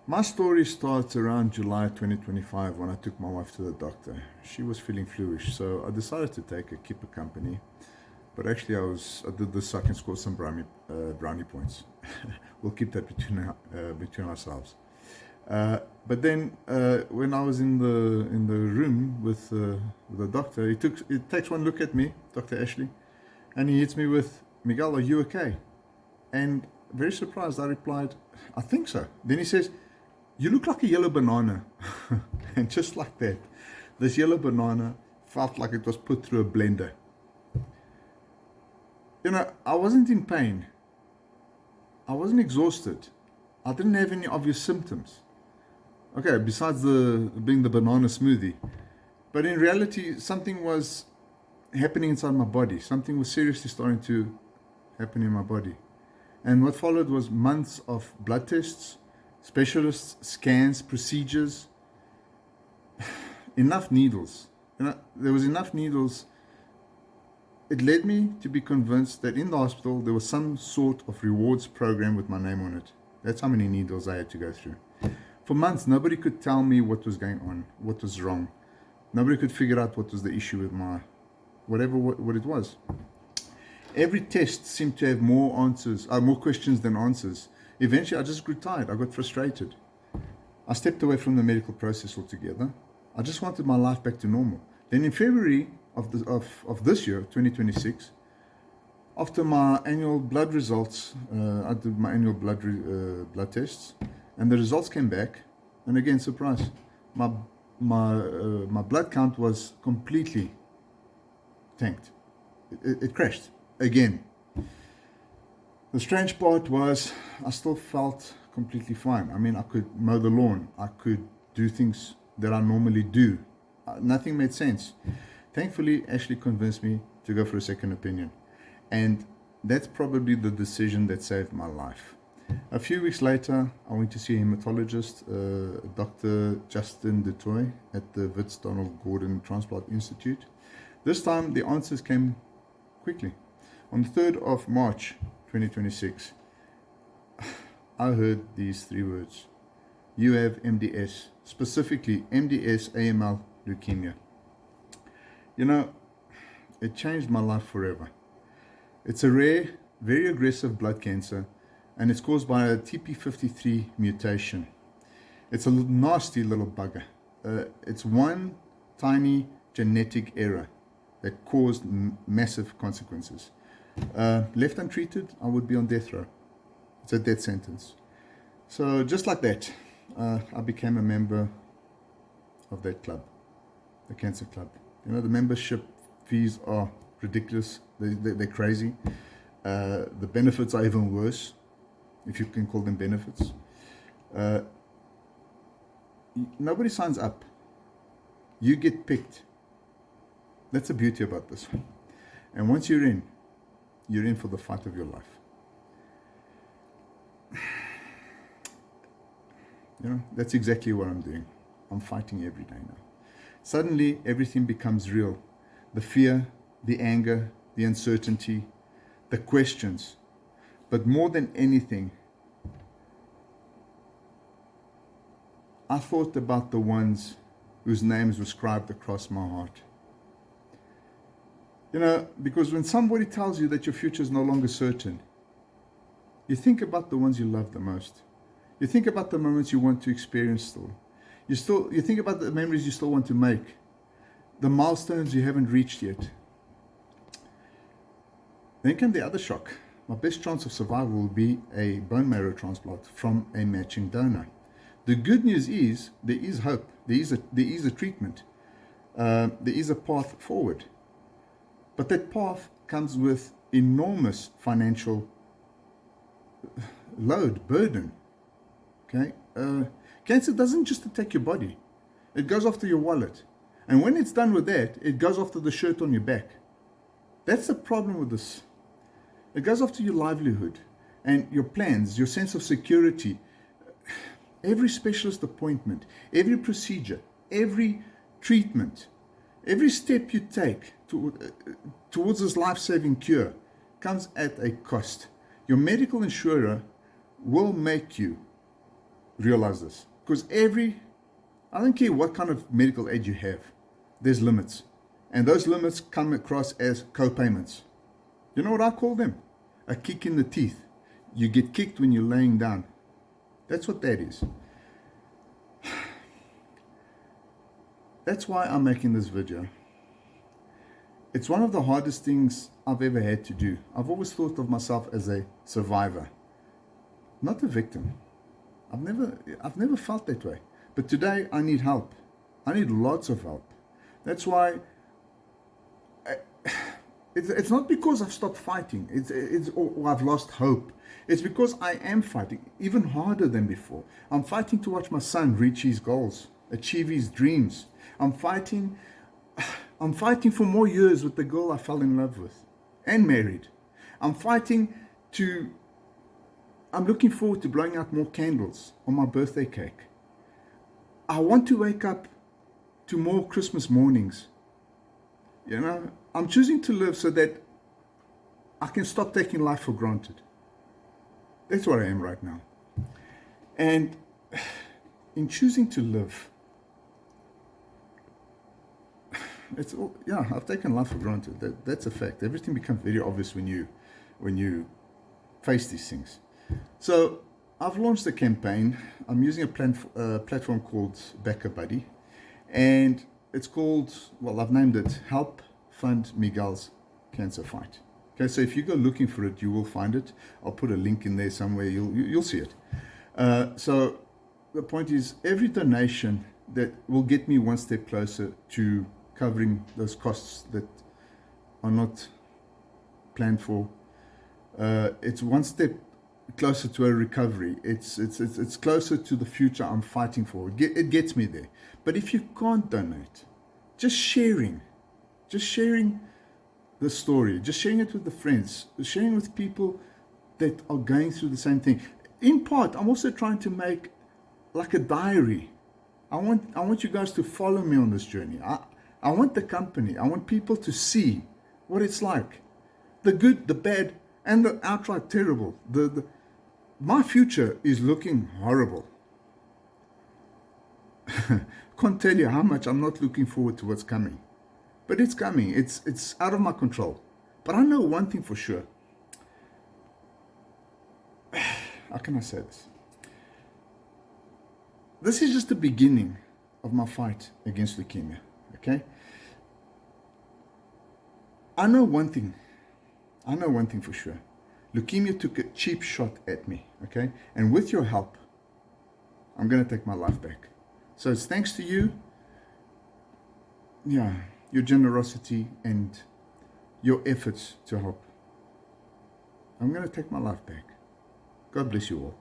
My story starts around July 2025 when I took my wife to the doctor. She was feeling fluish, so I decided to take her, keep her company. But actually, I did this so I can score some brownie points. We'll keep that between ourselves. But then, when I was in the room with the doctor, he takes one look at me, Dr. Ashley, and he hits me with, "Miguel, are you okay?" And very surprised, I replied, "I think so." Then he says, "You look like a yellow banana." And just like that, this yellow banana felt like it was put through a blender. You know, I wasn't in pain. I wasn't exhausted. I didn't have any obvious symptoms. Okay, besides being the banana smoothie. But in reality, something was happening inside my body. Something was seriously starting to happen in my body. And what followed was months of blood tests, specialists, scans, procedures, enough needles. You know, there was enough needles. It led me to be convinced that in the hospital there was some sort of rewards program with my name on it. That's how many needles I had to go through. For months, nobody could tell me what was going on, what was wrong. Nobody could figure out what was the issue with my, what it was. Every test seemed to have more questions than answers. Eventually, I just grew tired. I got frustrated. I stepped away from the medical process altogether. I just wanted my life back to normal. Then in February of this year, 2026, after my annual blood results, I did my annual blood tests, and the results came back. And again, surprise, my blood count was completely tanked. It crashed again. The strange part was I still felt completely fine. I mean, I could mow the lawn. I could do things that I normally do. Nothing made sense. Thankfully, Ashley convinced me to go for a second opinion. And that's probably the decision that saved my life. A few weeks later, I went to see a hematologist, Dr. Justin DeToy at the Wits Donald Gordon Transplant Institute. This time, the answers came quickly. On the 3rd of March, 2026, I heard these 3 words. You have MDS, specifically MDS AML leukemia. You know, it changed my life forever. It's a rare, very aggressive blood cancer, and it's caused by a TP53 mutation. It's a nasty little bugger. It's one tiny genetic error that caused massive consequences. Left untreated, I would be on death row. It's a death sentence. So just like that, I became a member of that club, the cancer club. You know, the membership fees are ridiculous. They're crazy. The benefits are even worse, if you can call them benefits. Nobody signs up. You get picked. That's the beauty about this one. And once you're in for the fight of your life. You know, that's exactly what I'm doing. I'm fighting every day now. Suddenly, everything becomes real. The fear, the anger, the uncertainty, the questions. But more than anything, I thought about the ones whose names were scribed across my heart. You know, because when somebody tells you that your future is no longer certain, you think about the ones you love the most. You think about the moments you want to experience still. You think about the memories you still want to make, the milestones you haven't reached yet. Then came the other shock. My best chance of survival will be a bone marrow transplant from a matching donor. The good news is there is hope. There is a treatment. There is a path forward. But that path comes with enormous financial burden. Okay? Cancer doesn't just attack your body. It goes after your wallet. And when it's done with that, it goes after the shirt on your back. That's the problem with this. It goes after your livelihood and your plans, your sense of security. Every specialist appointment, every procedure, every treatment, every step you take towards this life-saving cure comes at a cost. Your medical insurer will make you realize this. Because I don't care what kind of medical aid you have, there's limits. And those limits come across as co-payments. You know what I call them? A kick in the teeth. You get kicked when you're laying down. That's what that is. That's why I'm making this video. It's one of the hardest things I've ever had to do. I've always thought of myself as a survivor, not a victim. I've never felt that way. But today I need help. I need lots of help. That's why it's not because I've stopped fighting. Or I've lost hope. It's because I am fighting even harder than before. I'm fighting to watch my son reach his goals, achieve his dreams. I'm fighting for more years with the girl I fell in love with and married. I'm looking forward to blowing out more candles on my birthday cake. I want to wake up to more Christmas mornings. You know, I'm choosing to live so that I can stop taking life for granted. That's what I am right now. And in choosing to live, I've taken life for granted. That's a fact. Everything becomes very obvious when you face these things. So I've launched a campaign. I'm using a platform called Backer Buddy, and it's called, well, I've named it Help Fund Miguel's Cancer Fight. Okay, so if you go looking for it, you will find it. I'll put a link in there somewhere. You'll see it. So the point is, every donation that will get me one step closer to covering those costs that are not planned for. It's one step closer to a recovery. It's closer to the future I'm fighting for. It gets me there. But if you can't donate, just sharing the story, just sharing it with the friends, sharing with people that are going through the same thing. In part, I'm also trying to make like a diary. I want you guys to follow me on this journey. I want the company. I want people to see what it's like. The good, the bad, and the outright terrible. My future is looking horrible. Can't tell you how much I'm not looking forward to what's coming. But it's coming. It's out of my control. But I know one thing for sure. How can I say this? This is just the beginning of my fight against leukemia. Okay? I know one thing for sure. Leukemia took a cheap shot at me. Okay? And with your help, I'm going to take my life back. So it's thanks to you. Yeah. Your generosity and your efforts to help. I'm going to take my life back. God bless you all.